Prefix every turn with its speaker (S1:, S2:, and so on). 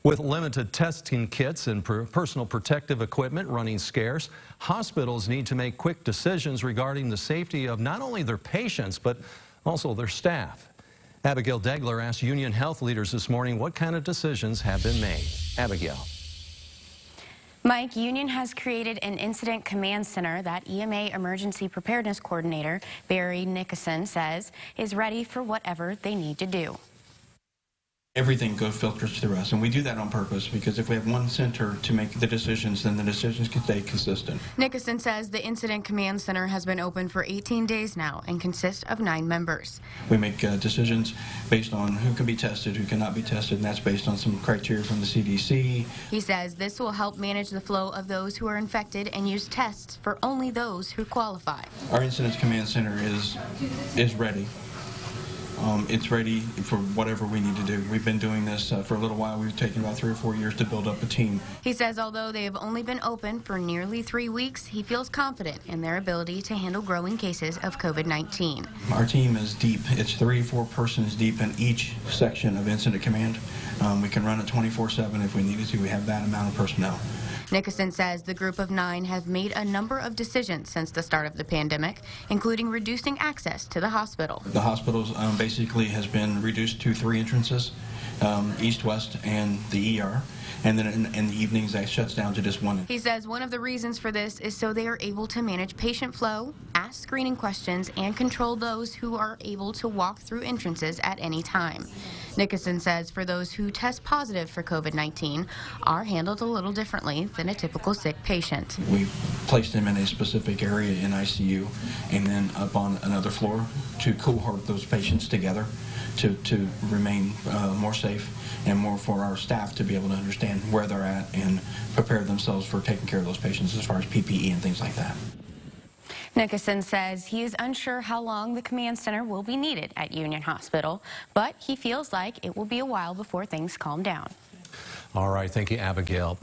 S1: With limited testing kits and personal protective equipment running scarce, hospitals need to make quick decisions regarding the safety of not only their patients, but also their staff. Abigail Degler asked union health leaders this morning what kind of decisions have been made. Abigail.
S2: Mike, Union has created an incident command center that EMA Emergency Preparedness Coordinator Barry Nickerson says is ready for whatever they need to do.
S3: Everything goes filters through us, and we do that on purpose because if we have one center to make the decisions, then the decisions can stay consistent.
S2: Nickerson says the Incident Command Center has been open for 18 days now and consists of 9 members.
S3: We make decisions based on who can be tested, who cannot be tested, and that's based on some criteria from the CDC.
S2: He says this will help manage the flow of those who are infected and use tests for only those who qualify.
S3: Our Incident Command Center is ready. It's ready for whatever we need to do. We've been doing this for a little while. We've taken about 3 or 4 years to build up a team.
S2: He says although they have only been open for nearly 3 weeks, he feels confident in their ability to handle growing cases of COVID-19.
S3: Our team is deep. It's 3 or 4 persons deep in each section of Incident Command. We can run it 24/7 if we needed to. We have that amount of personnel.
S2: Nickerson says the group of 9 have made a number of decisions since the start of the pandemic, including reducing access to the hospital.
S3: The hospital basically has been reduced to 3 entrances, east, west, and the ER. And then in the evenings, that shuts down to just 1.
S2: He says one of the reasons for this is so they are able to manage patient flow, ask screening questions, and control those who are able to walk through entrances at any time. Nickerson says for those who test positive for COVID-19 are handled a little differently than a typical sick patient.
S3: We placed them in a specific area in ICU and then up on another floor to cohort those patients together to remain more safe and more for our staff to be able to understand where they're at and prepare themselves for taking care of those patients as far as PPE and things like that.
S2: Nickerson says he is unsure how long the command center will be needed at Union Hospital, but he feels like it will be a while before things calm down.
S1: All right, thank you, Abigail.